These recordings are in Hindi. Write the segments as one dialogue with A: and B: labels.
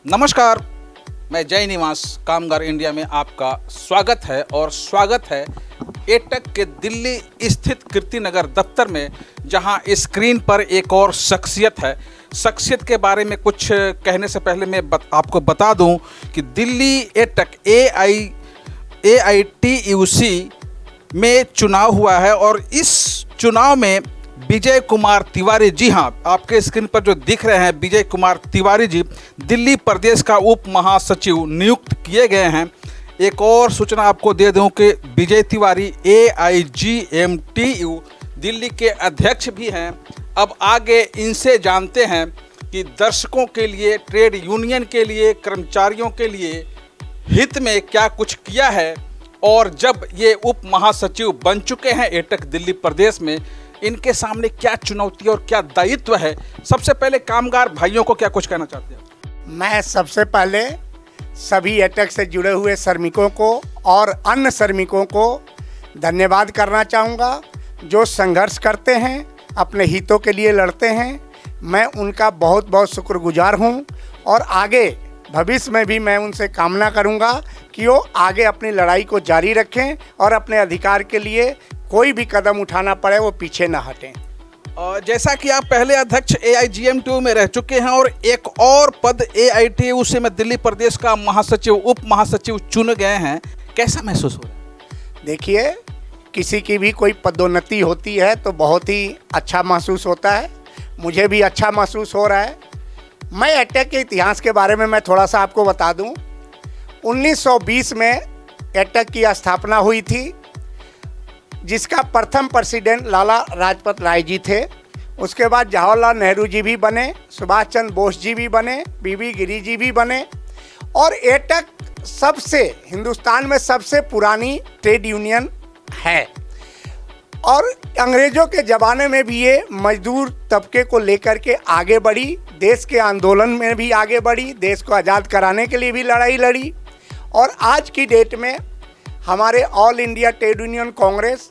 A: नमस्कार, मैं जय निवास कामगार इंडिया में आपका स्वागत है और स्वागत है एटक के दिल्ली स्थित कीर्तिनगर दफ्तर में, जहां स्क्रीन पर एक और शख्सियत है। शख्सियत के बारे में कुछ कहने से पहले मैं आपको बता दूं कि दिल्ली एटक AITUC में चुनाव हुआ है और इस चुनाव में विजय कुमार तिवारी, जी हाँ, आपके स्क्रीन पर जो दिख रहे हैं विजय कुमार तिवारी जी दिल्ली प्रदेश का उप महासचिव नियुक्त किए गए हैं। एक और सूचना आपको दे दूं कि विजय तिवारी AIGMTU दिल्ली के अध्यक्ष भी हैं। अब आगे इनसे जानते हैं कि दर्शकों के लिए, ट्रेड यूनियन के लिए, कर्मचारियों के लिए हित में क्या कुछ किया है और जब ये उप महासचिव बन चुके हैं एटक दिल्ली प्रदेश में, इनके सामने क्या चुनौती और क्या दायित्व है। सबसे पहले कामगार भाइयों को क्या कुछ कहना चाहते हैं?
B: मैं सबसे पहले सभी एटक से जुड़े हुए श्रमिकों को और अन्य श्रमिकों को धन्यवाद करना चाहूँगा, जो संघर्ष करते हैं, अपने हितों के लिए लड़ते हैं। मैं उनका बहुत बहुत शुक्रगुजार हूँ और आगे भविष्य में भी मैं उनसे कामना करूँगा कि वो आगे अपनी लड़ाई को जारी रखें और अपने अधिकार के लिए कोई भी कदम उठाना पड़े वो पीछे ना हटें।
A: और जैसा कि आप पहले अध्यक्ष AIGMTU में रह चुके हैं और एक और पद AITUC में दिल्ली प्रदेश का महासचिव, उप महासचिव चुन गए हैं, कैसा महसूस हो रहा है?
B: देखिए, किसी की भी कोई पदोन्नति होती है तो बहुत ही अच्छा महसूस होता है। मुझे भी अच्छा महसूस हो रहा है। मैं एटक के इतिहास के बारे में मैं थोड़ा सा आपको बता दूं। 1920 में एटक की स्थापना हुई थी, जिसका प्रथम प्रेसिडेंट लाला लाजपत राय जी थे। उसके बाद जवाहरलाल नेहरू जी भी बने, सुभाष चंद्र बोस जी भी बने, बीबी गिरी जी भी बने। और एटक सबसे हिंदुस्तान में सबसे पुरानी ट्रेड यूनियन है और अंग्रेज़ों के ज़माने में भी ये मजदूर तबके को लेकर के आगे बढ़ी, देश के आंदोलन में भी आगे बढ़ी, देश को आज़ाद कराने के लिए भी लड़ाई लड़ी। और आज की डेट में हमारे all India trade union Congress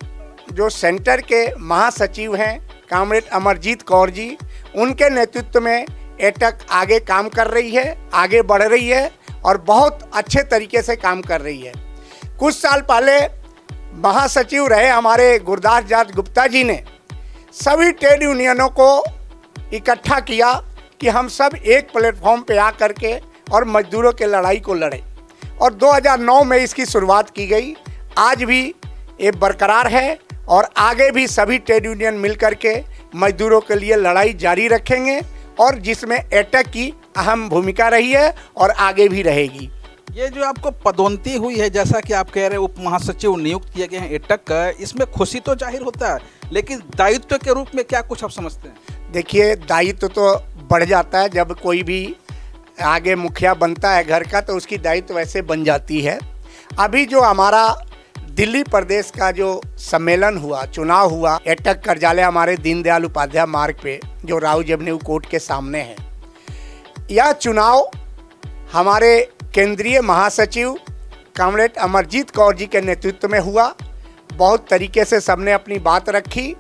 B: जो सेंटर के महासचिव हैं कॉमरेड अमरजीत कौर जी, उनके नेतृत्व में एटक आगे काम कर रही है, आगे बढ़ रही है और बहुत अच्छे तरीके से काम कर रही है। कुछ साल पहले महासचिव रहे हमारे गुरदास दास गुप्ता जी ने सभी ट्रेड यूनियनों को इकट्ठा किया कि हम सब एक प्लेटफॉर्म पे आ करके और मजदूरों के लड़ाई को लड़ें और 2009 में इसकी शुरुआत की गई। आज भी ये बरकरार है और आगे भी सभी ट्रेड यूनियन मिल करके मजदूरों के लिए लड़ाई जारी रखेंगे और जिसमें एटक की अहम भूमिका रही है और आगे भी रहेगी।
A: ये जो आपको पदोन्नति हुई है, जैसा कि आप कह रहे हैं उप महासचिव नियुक्त किए गए हैं एटक का, इसमें खुशी तो जाहिर होता है, लेकिन दायित्व के रूप में क्या कुछ आप समझते हैं?
B: देखिए, दायित्व तो बढ़ जाता है जब कोई भी आगे मुखिया बनता है घर का, तो उसकी दायित्व वैसे बन जाती है। अभी जो हमारा दिल्ली प्रदेश का जो सम्मेलन हुआ, चुनाव हुआ एटक कार्यालय हमारे दीनदयाल उपाध्याय मार्ग पे जो राव एवेन्यू कोर्ट के सामने है, यह चुनाव हमारे केंद्रीय महासचिव कॉमरेड अमरजीत कौर जी के नेतृत्व में हुआ। बहुत तरीके से सबने अपनी बात रखी,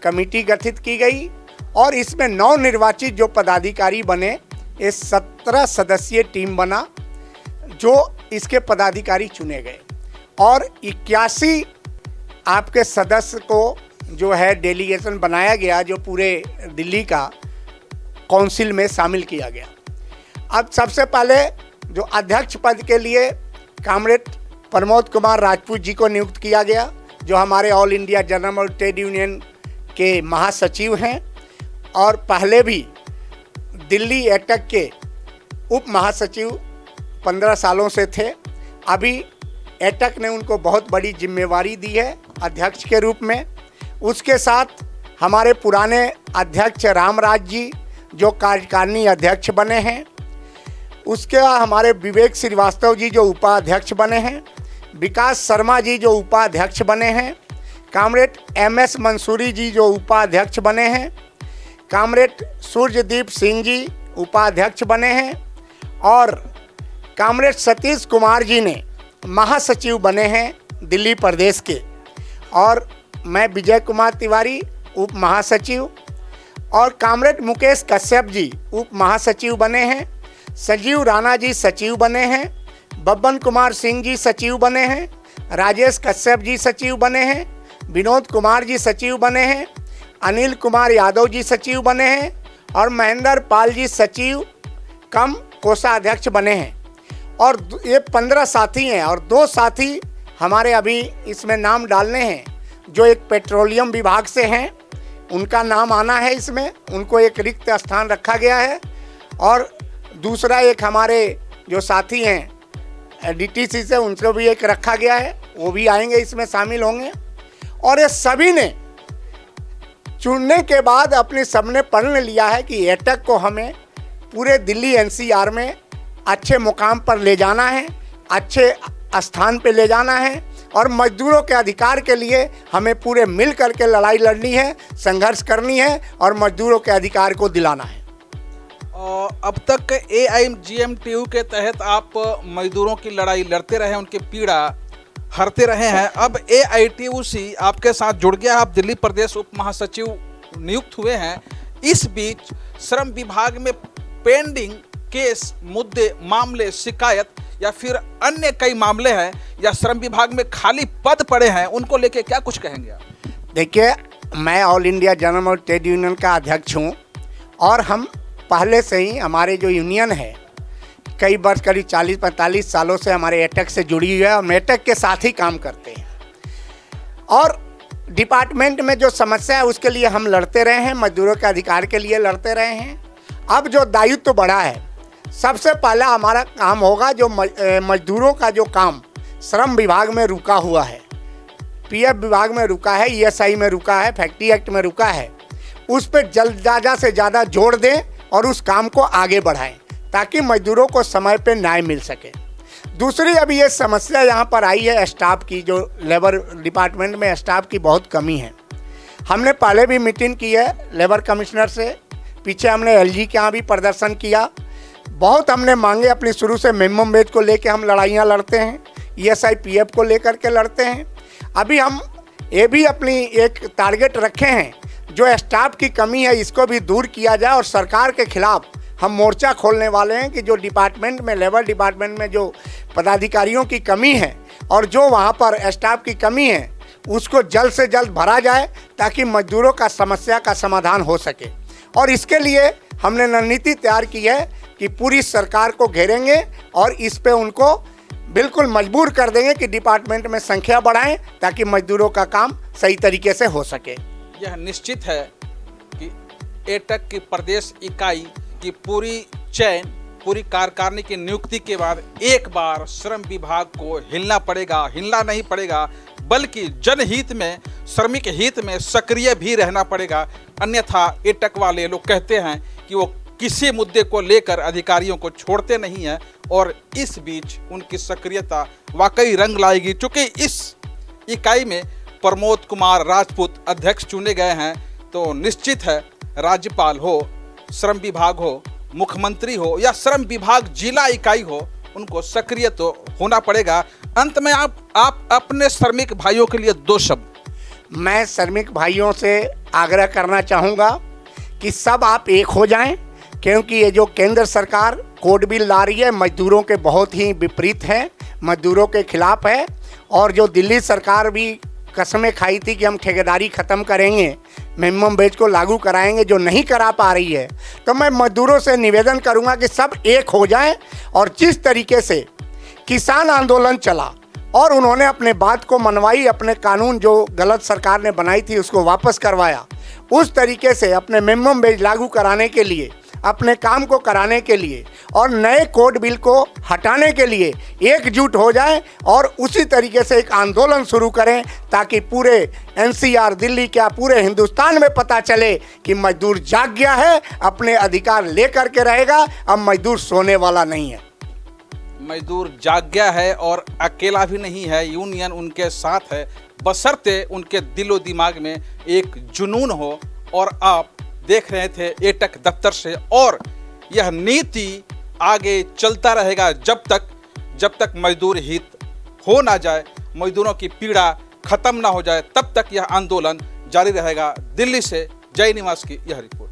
B: कमेटी गठित की गई और इसमें नवनिर्वाचित जो पदाधिकारी बने, ये 17 सदस्यीय टीम बना जो इसके पदाधिकारी चुने गए और 81 आपके सदस्य को जो है डेलीगेशन बनाया गया, जो पूरे दिल्ली का काउंसिल में शामिल किया गया। अब सबसे पहले जो अध्यक्ष पद के लिए कॉमरेड प्रमोद कुमार राजपूत जी को नियुक्त किया गया, जो हमारे all India general trade union के महासचिव हैं और पहले भी दिल्ली एटक के उप महासचिव 15 सालों से थे। अभी एटक ने उनको बहुत बड़ी जिम्मेवारी दी है अध्यक्ष के रूप में। उसके साथ हमारे पुराने अध्यक्ष रामराज जी जो कार्यकारिणी अध्यक्ष बने हैं, उसके बाद हमारे विवेक श्रीवास्तव जी जो उपाध्यक्ष बने हैं, विकास शर्मा जी जो उपाध्यक्ष बने हैं, कॉमरेड MS मंसूरी जी जो उपाध्यक्ष बने हैं, कॉमरेड सूर्यदीप सिंह जी उपाध्यक्ष बने हैं और कॉमरेड सतीश कुमार जी ने महासचिव बने हैं दिल्ली प्रदेश के। और मैं विजय कुमार तिवारी उप महासचिव और कॉमरेड मुकेश कश्यप जी उप महासचिव बने हैं। संजीव राणा जी सचिव बने हैं, बब्बन कुमार सिंह जी सचिव बने हैं, राजेश कश्यप जी सचिव बने हैं, विनोद कुमार जी सचिव बने हैं, अनिल कुमार यादव जी सचिव बने हैं और महेंद्र पाल जी सचिव कम कोषाध्यक्ष बने हैं। और ये 15 साथी हैं और 2 साथी हमारे अभी इसमें नाम डालने हैं, जो एक पेट्रोलियम विभाग से हैं, उनका नाम आना है इसमें, उनको एक रिक्त स्थान रखा गया है। और दूसरा एक हमारे जो साथी हैं डीटीसी से, उनको भी एक रखा गया है, वो भी आएंगे, इसमें शामिल होंगे। और ये सभी ने चुनने के बाद अपने सबने प्रण लिया है कि एटक को हमें पूरे दिल्ली एनसीआर में अच्छे मुकाम पर ले जाना है, अच्छे स्थान पे ले जाना है और मजदूरों के अधिकार के लिए हमें पूरे मिल करके लड़ाई लड़नी है, संघर्ष करनी है और मजदूरों के अधिकार को दिलाना है।
A: अब तक AIGMTU के तहत आप मजदूरों की लड़ाई लड़ते रहे, उनकी पीड़ा हरते रहे हैं। अब AITUC आपके साथ जुड़ गया, आप दिल्ली प्रदेश उप महासचिव नियुक्त हुए हैं। इस बीच श्रम विभाग में पेंडिंग केस, मुद्दे, मामले, शिकायत या फिर अन्य कई मामले हैं या श्रम विभाग में खाली पद पड़े हैं, उनको लेके क्या कुछ कहेंगे आप?
B: देखिए, मैं ऑल इंडिया जनरल और ट्रेड यूनियन का अध्यक्ष हूँ और हम पहले से ही, हमारे जो यूनियन है कई वर्ष, करीब 40-45 सालों से हमारे एटक से जुड़ी हुई है और एटक के साथ ही काम करते हैं। और डिपार्टमेंट में जो समस्या है उसके लिए हम लड़ते रहे हैं, मजदूरों के अधिकार के लिए लड़ते रहे हैं। अब जो दायित्व बढ़ा है, सबसे पहला हमारा काम होगा जो मजदूरों का जो काम श्रम विभाग में रुका हुआ है, PF विभाग में रुका है, ESI में रुका है, फैक्ट्री एक्ट में रुका है, उस पर ज़्यादा से ज़्यादा जोर दें और उस काम को आगे बढ़ाएं ताकि मजदूरों को समय पे न्याय मिल सके। दूसरी, अभी ये समस्या यहाँ पर आई है स्टाफ की, जो लेबर डिपार्टमेंट में स्टाफ की बहुत कमी है। हमने पहले भी मीटिंग की है लेबर कमिश्नर से, पीछे हमने LG के यहाँ भी प्रदर्शन किया, बहुत हमने मांगे, अपनी शुरू से मिनिमम वेज को लेके हम लड़ाइयाँ लड़ते हैं, ESI PF को लेकर के लड़ते हैं। अभी हम ये भी अपनी एक टारगेट रखे हैं, जो स्टाफ की कमी है इसको भी दूर किया जाए और सरकार के खिलाफ हम मोर्चा खोलने वाले हैं कि जो डिपार्टमेंट में, लेबर डिपार्टमेंट में जो पदाधिकारियों की कमी है और जो वहाँ पर स्टाफ की कमी है उसको जल्द से जल्द भरा जाए ताकि मजदूरों का समस्या का समाधान हो सके। और इसके लिए हमने रणनीति तैयार की है कि पूरी सरकार को घेरेंगे और इस पे उनको बिल्कुल मजबूर कर देंगे कि डिपार्टमेंट में संख्या बढ़ाएं ताकि मजदूरों का काम सही तरीके से हो सके।
A: यह निश्चित है कि एटक की प्रदेश इकाई की पूरी चयन, पूरी कार्यकारिणी की नियुक्ति के बाद एक बार श्रम विभाग को हिलना पड़ेगा, हिलना नहीं पड़ेगा बल्कि जनहित में, श्रमिक हित में सक्रिय भी रहना पड़ेगा। अन्यथा एटक वाले लोग कहते हैं कि वो किसी मुद्दे को लेकर अधिकारियों को छोड़ते नहीं हैं और इस बीच उनकी सक्रियता वाकई रंग लाएगी। चूँकि इस इकाई में प्रमोद कुमार राजपूत अध्यक्ष चुने गए हैं, तो निश्चित है राज्यपाल हो, श्रम विभाग हो, मुख्यमंत्री हो या श्रम विभाग जिला इकाई हो, उनको सक्रिय तो होना पड़ेगा। अंत में आप अपने श्रमिक भाइयों के लिए 2 शब्द।
B: मैं श्रमिक भाइयों से आग्रह करना चाहूँगा कि सब आप एक हो जाएं, क्योंकि ये जो केंद्र सरकार कोड बिल ला रही है मजदूरों के बहुत ही विपरीत है, मजदूरों के खिलाफ है। और जो दिल्ली सरकार भी कसमें खाई थी कि हम ठेकेदारी ख़त्म करेंगे, मिनिमम वेज को लागू कराएंगे, जो नहीं करा पा रही है, तो मैं मजदूरों से निवेदन करूंगा कि सब एक हो जाएं और जिस तरीके से किसान आंदोलन चला और उन्होंने अपने बात को मनवाई, अपने कानून जो गलत सरकार ने बनाई थी उसको वापस करवाया, उस तरीके से अपने मिनिमम वेज लागू कराने के लिए, अपने काम को कराने के लिए और नए कोड बिल को हटाने के लिए एकजुट हो जाएं और उसी तरीके से एक आंदोलन शुरू करें ताकि पूरे NCR, दिल्ली क्या पूरे हिंदुस्तान में पता चले कि मजदूर जाग गया है, अपने अधिकार लेकर के रहेगा, अब मजदूर सोने वाला नहीं है।
A: मजदूर जाग गया है और अकेला भी नहीं है, यूनियन उनके साथ है, बशर्ते उनके दिलो दिमाग में एक जुनून हो। और आप देख रहे थे एटक दफ्तर से, और यह नीति आगे चलता रहेगा जब तक मजदूर हित हो ना जाए, मजदूरों की पीड़ा खत्म ना हो जाए, तब तक यह आंदोलन जारी रहेगा। दिल्ली से जय निवास की यह रिपोर्ट।